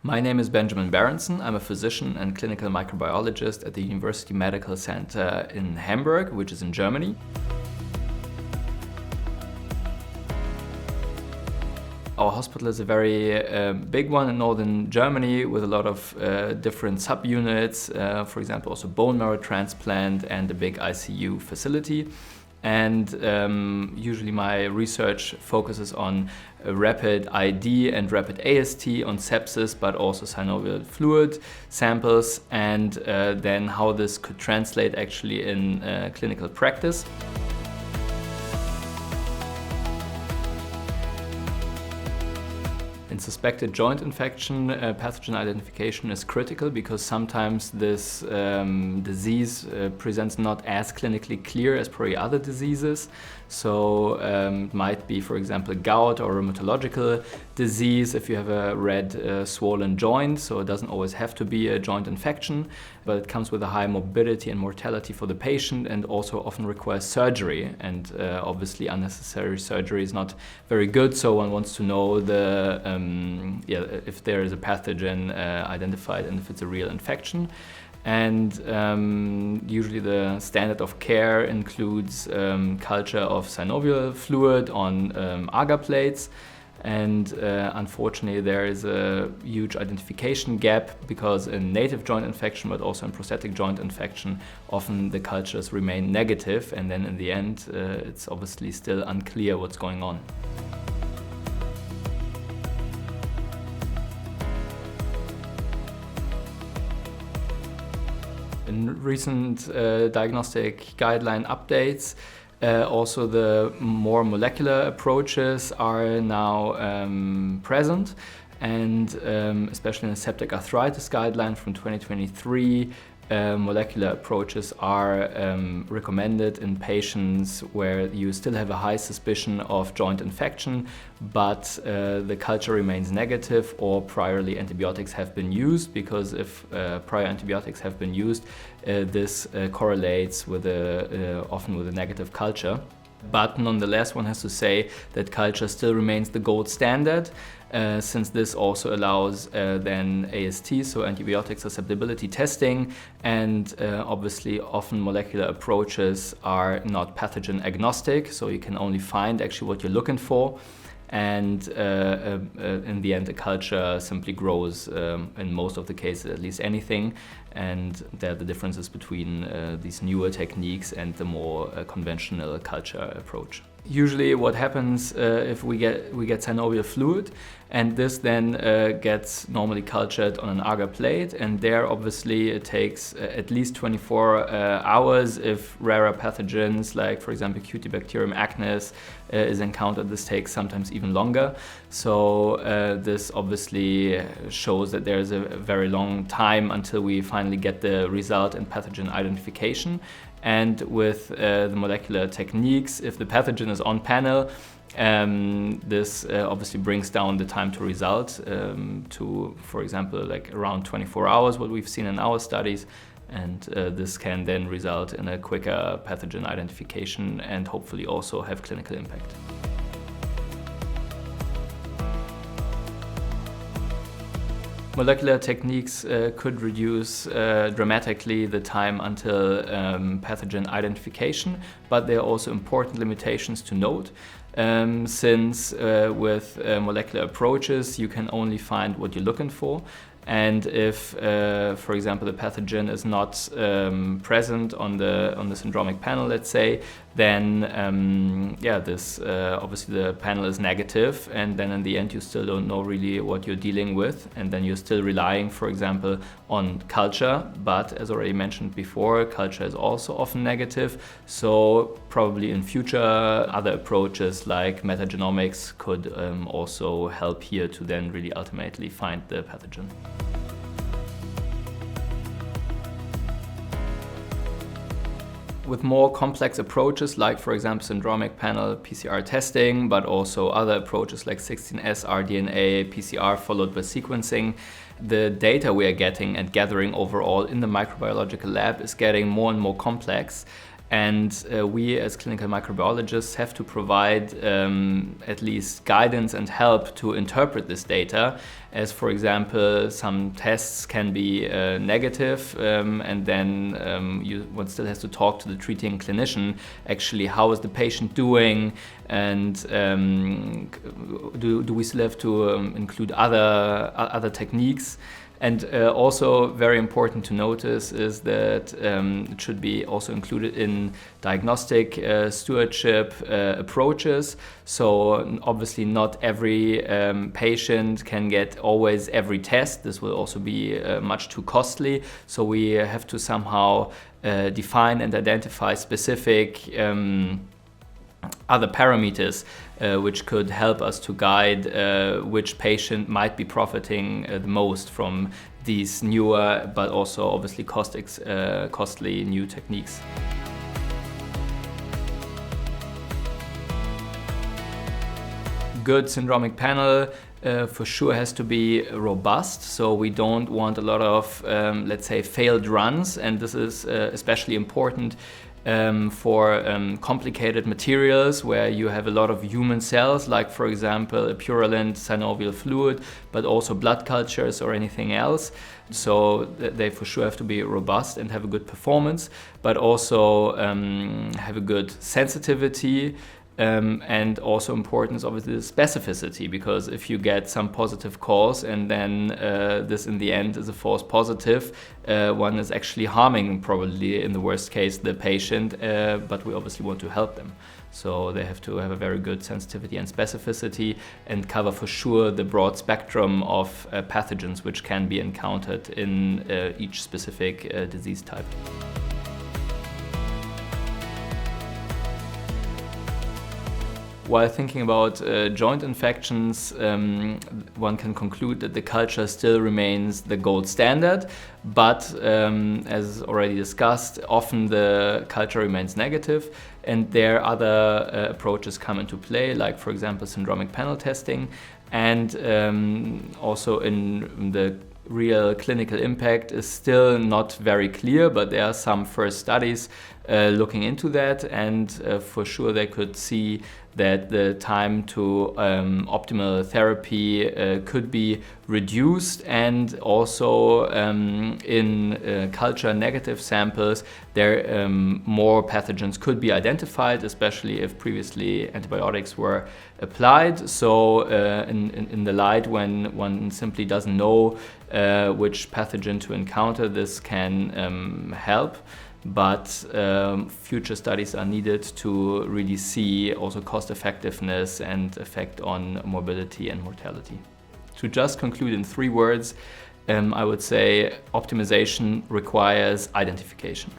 My name is Benjamin Berinson. I'm a physician and clinical microbiologist at the University Medical Center in Hamburg, which is in Germany. Our hospital is a very big one in northern Germany with a lot of different subunits, for example, also bone marrow transplant and a big ICU facility. And usually my research focuses on rapid ID and rapid AST on sepsis, but also synovial fluid samples, and then how this could translate actually in clinical practice. In suspected joint infection, pathogen identification is critical because sometimes this disease presents not as clinically clear as probably other diseases. So it might be, for example, gout or rheumatological disease if you have a red swollen joint. So it doesn't always have to be a joint infection, but it comes with a high morbidity and mortality for the patient and also often requires surgery. And obviously unnecessary surgery is not very good. So one wants to know if there is a pathogen identified and if it's a real infection. And usually the standard of care includes culture of synovial fluid on agar plates. And unfortunately there is a huge identification gap because in native joint infection, but also in prosthetic joint infection, often the cultures remain negative, and then in the end it's obviously still unclear what's going on. In recent diagnostic guideline updates, also the more molecular approaches are now present, and especially in the septic arthritis guideline from 2023, molecular approaches are recommended in patients where you still have a high suspicion of joint infection, but the culture remains negative or priorly antibiotics have been used, because if prior antibiotics have been used, this correlates with often with a negative culture. But nonetheless, one has to say that culture still remains the gold standard, since this also allows then AST, so antibiotic susceptibility testing, and obviously often molecular approaches are not pathogen agnostic, so you can only find actually what you're looking for. And in the end, the culture simply grows, in most of the cases, at least anything. And there are the differences between these newer techniques and the more conventional culture approach. Usually what happens if we get synovial fluid, and this then gets normally cultured on an agar plate, and there obviously it takes at least 24 hours. If rarer pathogens like, for example, Cutibacterium acnes is encountered, this takes sometimes even longer. So this obviously shows that there's a very long time until we finally get the result in pathogen identification. And with the molecular techniques, if the pathogen is on panel, this obviously brings down the time to result to, for example, like around 24 hours, what we've seen in our studies. And this can then result in a quicker pathogen identification and hopefully also have clinical impact. Molecular techniques could reduce dramatically the time until pathogen identification, but there are also important limitations to note. Since with molecular approaches you can only find what you're looking for, and if, for example, the pathogen is not present on the syndromic panel, let's say, then this obviously the panel is negative, and then in the end you still don't know really what you're dealing with, and then you're still relying, for example, on culture. But as already mentioned before, culture is also often negative, so probably in future other approaches like metagenomics could also help here to then really ultimately find the pathogen. With more complex approaches like, for example, syndromic panel PCR testing, but also other approaches like 16S rDNA, PCR followed by sequencing, the data we are getting and gathering overall in the microbiological lab is getting more and more complex. And we as clinical microbiologists have to provide at least guidance and help to interpret this data, as for example some tests can be negative, and then one still has to talk to the treating clinician, actually how is the patient doing, and do we still have to include other techniques. And also very important to notice is that it should be also included in diagnostic stewardship approaches. So obviously not every patient can get always every test. This will also be much too costly. So we have to somehow define and identify specific other parameters which could help us to guide which patient might be profiting the most from these newer but also obviously costly new techniques. Good syndromic panel for sure has to be robust, so we don't want a lot of let's say failed runs, and this is especially important for complicated materials where you have a lot of human cells, like for example a purulent synovial fluid, but also blood cultures or anything else. So they for sure have to be robust and have a good performance, but also have a good sensitivity. And also important is obviously the specificity, because if you get some positive calls and then this in the end is a false positive, one is actually harming probably in the worst case the patient, but we obviously want to help them. So they have to have a very good sensitivity and specificity and cover for sure the broad spectrum of pathogens which can be encountered in each specific disease type. While thinking about joint infections, one can conclude that the culture still remains the gold standard, but as already discussed, often the culture remains negative, and there other approaches come into play, like for example syndromic panel testing, and also in the real clinical impact is still not very clear, but there are some first studies looking into that, and for sure they could see that the time to optimal therapy could be reduced, and also in culture negative samples there more pathogens could be identified, especially if previously antibiotics were applied. So in the light when one simply doesn't know which pathogen to encounter, this can help. But future studies are needed to really see also cost effectiveness and effect on morbidity and mortality. To just conclude in 3 words, I would say optimization requires identification.